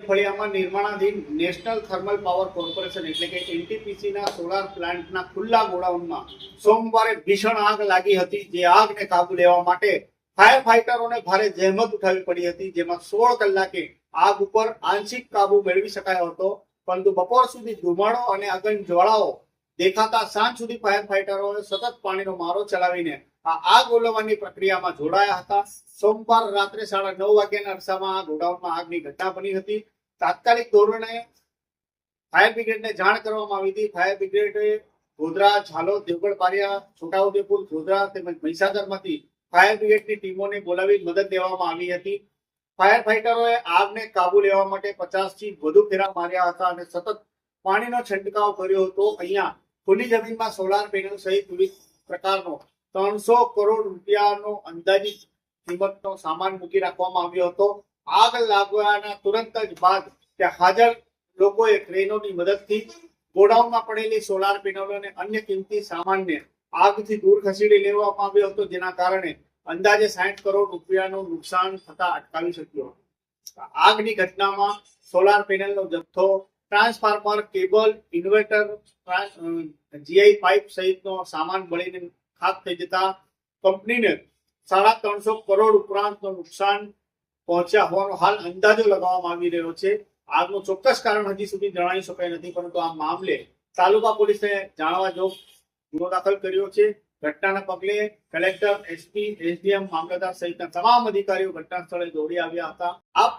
ફળિયામાં નિર્માણાધીન national thermal power corporation એટલે કે એનટીપીસીના સોલાર પ્લાન્ટના ખુલ્લા ગોડાઉનમાં સોમવારે ભીષણ આગ લાગી હતી। જે આગને કાબુ લેવા માટે ફાયર ફાઈટરોને ભારે જહેમત ઉઠાવવી પડી હતી, જેમાં 16 કલાકે આગ ઉપર આંશિક કાબુ મેળવી શકાયો હતો, પરંતુ બપોર સુધી ધુમાડો અને અગ્નિ જ્વાળાઓ દેખાતા સાંજ સુધી ફાયર ફાઈટરોએ સતત પાણીનો મારો ચલાવીને આ આગ ઓલવવાની પ્રક્રિયામાં જોડાયા હતા। સોમવાર રાત્રે 9:30 વાગ્યાના અરસામાં આ ગોડાઉનમાં આગની ઘટના બની હતી। તાત્કાલિક ધોરણે ફાયર બ્રિગેડને જાણ કરવામાં આવી હતી। ફાયર બ્રિગેડે ગોધરા, ઝાલોદ, દેવગઢ, બારિયા, છોટાઉદેપુર, ગોધરા તેમજ મહીસાગરમાંથી ફાયર બ્રિગેડની ટીમોને બોલાવી મદદ લેવામાં આવી હતી। ફાયર ફાઈટરોએ આગને કાબુ લેવા માટે 50 થી વધુ ફેરા માર્યા હતા અને સતત પાણીનો છંટકાવ કર્યો હતો। અહીંયા ખુલ્લી જમીનમાં સોલાર પેનલ સહિત વિવિધ પ્રકારનો 300 કરોડ રૂપિયાનો અંદાજિત કિંમતનો સામાન મૂકી રાખવામાં આવ્યો હતો। આગ લાગવાના તુરંત જ બાદ ત્યાં હાજર લોકોએ ક્રેનોની મદદથી ગોડાઉનમાં પડેલી સોલાર પેનલો અને અન્ય કિંમતી સામાનને આગથી દૂર ખસેડી લેવામાં આવ્યો હતો, જેના કારણે અંદાજે 60 કરોડ રૂપિયાનું નુકસાન થતા અટકાવી શક્યો। આગની ઘટનામાં સોલાર પેનલનો જથ્થો, ટ્રાન્સફાર્મર, કેબલ, ઇન્વર્ટર, જીઆઈ પાઇપ સહિતનો સામાન બળીને ખાક થઈ જતા કંપનીને 350 કરોડ ઉપરાંતનું નુકસાન પહોંચ્યા હોવાનો હાલ અંદાજો લગાવવામાં આવી રહ્યો છે। આગનું ચોક્કસ કારણ હજી સુધી જણાવી શકાય નથી, પરંતુ આ મામલે તાલુકા પોલીસે જાણવા જોગ ગુનો દાખલ કર્યો છે। ઘટનાના પગલે કલેક્ટર, એસપી, એસડીએમ, મામલતદાર સહિતના તમામ અધિકારીઓ ઘટના સ્થળે દોડી આવ્યા હતા। આપ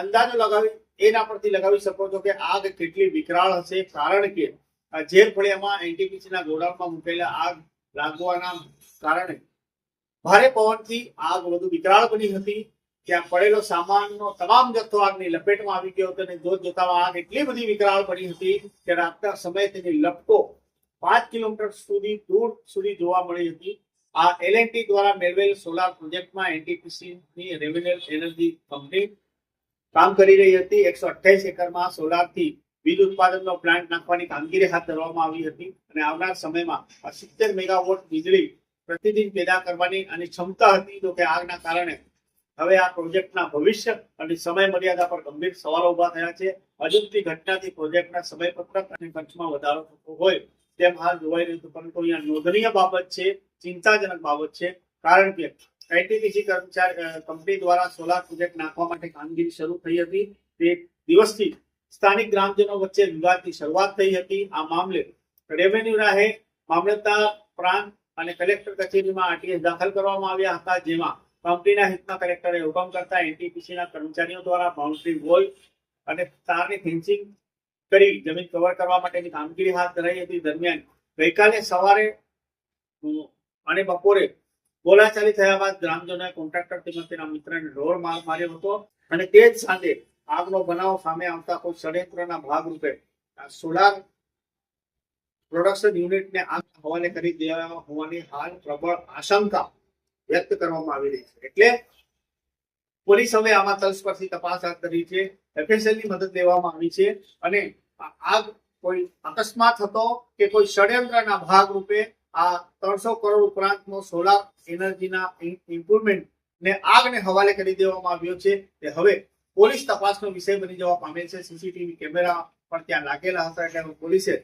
અંદાજો લગાવી એના પરથી લગાવી શકો છો કે આગ કેટલી વિકરાળ હશે, કારણ કે ઝેર ફળિયામાં એનટીપીસીના ગોડાઉનમાં મૂકેલા આગ લાગવાના કારણે ભારે પવનથી આગ વધુ વિકરાળ બની હતી। ત્યાં પડેલો સામાનનો તમામ જથ્થો આગની લપેટમાં આવી ગયો હતો અને જોતા આગ એટલી બધી વિકરાળ બની હતી કે રાતના સમયે તેની લપટો 5 કિલોમીટર સુધી દૂર સુધી જોવા મળી હતી। આ એલએનટી દ્વારા મેળવેલ સોલાર પ્રોજેક્ટમાં એનટીપીસીની રિન્યુએબલ એનર્જી કંપની કામ કરી રહી હતી। 128 એકરમાં સોલારથી વીજ ઉત્પાદનનો પ્લાન્ટ નાખવાની કામગીરી હાથ ધરવામાં આવી હતી અને આવનાર સમયમાં 70 મેગાવોટ વીજળી પ્રતિદિન પેદા કરવાની આની ક્ષમતા હતી। તો કે આગના કારણે હવે આ પ્રોજેક્ટના ભવિષ્ય અને સમય મર્યાદા પર ગંભીર સવાલો ઉભા થયા છે। અજુગતી ઘટનાથી પ્રોજેક્ટના સમયપત્રક અને ખર્ચમાં વધારો થતો હોય તેમ હાલ જોવાઈ રહ્યું છે, પરંતુ અહીંયા નોંધનીય બાબત છે, ચિંતાજનક બાબત છે, કારણ કે એનટીપીસી કંપની દ્વારા સોલાર પ્રોજેક્ટ નાખવા માટે કામગીરી શરૂ થઈ હતી। તે દિવસથી સ્થાનિક ગ્રામજનો વચ્ચે વિવાદની શરૂઆત થઈ હતી। આ મામલે રેવન્યુ રાહે મામલતદાર, પ્રાંત અને કલેક્ટર કચેરીમાં આરટીએસ દાખલ કરવામાં આવ્યા હતા, જેમાં કંપનીના હિતમાં કલેક્ટરે હુકમ કરતા એનટીપીસીના કર્મચારીઓ દ્વારા બાઉન્ડ્રી વોલ અને તારની ફેન્સિંગ કરી જમીન કવર કરવા માટેની કામગીરી હાથ ધરાઈ હતી। દરમિયાન ગઈકાલે સવારે અને બપોરે બોલાચાલી થયા બાદ ગ્રામજનોએ કોન્ટ્રાક્ટર તેમજ તેના મિત્રને ઢોર માર માર્યો હતો અને તે જ સાંજે આગનો બનાવ સામે આવતા કોઈ ષડયંત્રના ભાગરૂપે સોલાર પ્રોડક્શન યુનિટને આગ હવાલે કરી દેવા હોવાની હાલ પ્રબળ આશંકા વ્યક્ત કરવામાં આવી રહી છે। એટલે પોલીસ હવે આમાં તલસ્પર્શી તપાસ હાથ ધરી છે, એફએસએલની મદદ લેવામાં આવી છે અને આગ કોઈ અકસ્માત હતો કે કોઈ ષડયંત્રના ભાગરૂપે આ 300 કરોડ ઉપરાંતનો સોલાર એનર્જીના ઇમ્પ્રુવમેન્ટ ને આગને હવાલે કરી દેવામાં આવ્યો છે, તે હવે પોલીસ તપાસનો વિષય બની જવા પામેલ છે। સીસીટીવી કેમેરા પણ ત્યાં લાગેલા હતા, એટલે પોલીસે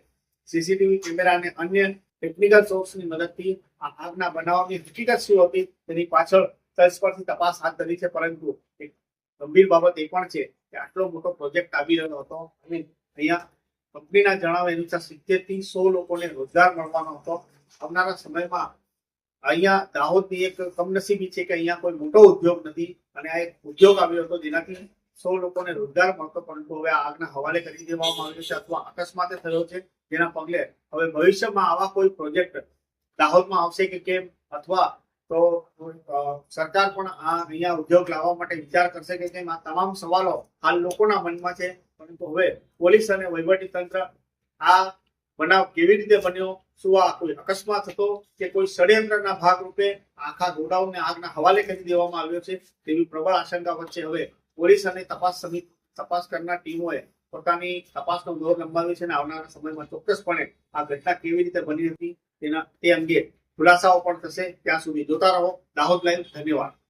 સીસીટીવી કેમેરા અને અન્ય ટેકનિકલ સોર્સની મદદથી આ આગના બનાવની હકીકત શું હતી તેની પાછળ તલસ્પર્શી તપાસ હાથ ધરી છે। પરંતુ એક ગંભીર બાબત એ પણ છે કે આટલો મોટો પ્રોજેક્ટ આવી રહ્યો હતો અને અહીંયા કંપનીના જણાવ્યા અનુસાર 70 થી 100 લોકોને રોજગાર મળવાનો હતો। આવનારા સમયમાં અહીંયા દાહોદની એક કમનસીબી છે કે અહીંયા કોઈ મોટો ઉદ્યોગ નથી અને આ એક ઉદ્યોગ આવ્યો હતો જેનાથી 100 લોકોને રોજગાર મળતો, પરંતુ હવે આગના હવાલે કરી દેવામાં આવ્યો છે અથવા અકસ્માતે થયો છે, જેના પગલે હવે ભવિષ્યમાં આવા કોઈ પ્રોજેક્ટ દાહોદમાં આવશે કે કેમ, અથવા તો સરકાર પણ અહીંયા ઉદ્યોગ લાવવા માટે વિચાર કરશે કે કેમ, આ તમામ સવાલો હાલ લોકોના મનમાં છે। પરંતુ હવે પોલીસ અને વહીવટી તંત્ર આ બનાવ કેવી રીતે બન્યો, શું આ કોઈ અકસ્માત હતો કે કોઈ ષડયંત્રના ભાગરૂપે આખા ગોડાઉનને આગના હવાલે કરી દેવામાં આવ્યો છે, તેવી પ્રબળ આશંકા વચ્ચે હવે પોલીસ અને તપાસ કરનાર ટીમોએ પોતાની તપાસનો દોર લંબાવ્યો છે અને આવનારા સમયમાં ચોક્કસપણે આ ઘટના કેવી રીતે બની હતી તે અંગે ખુલાસાઓ પણ થશે। ત્યાં સુધી જોતા રહો દાહોદ લાઈવ। ધન્યવાદ।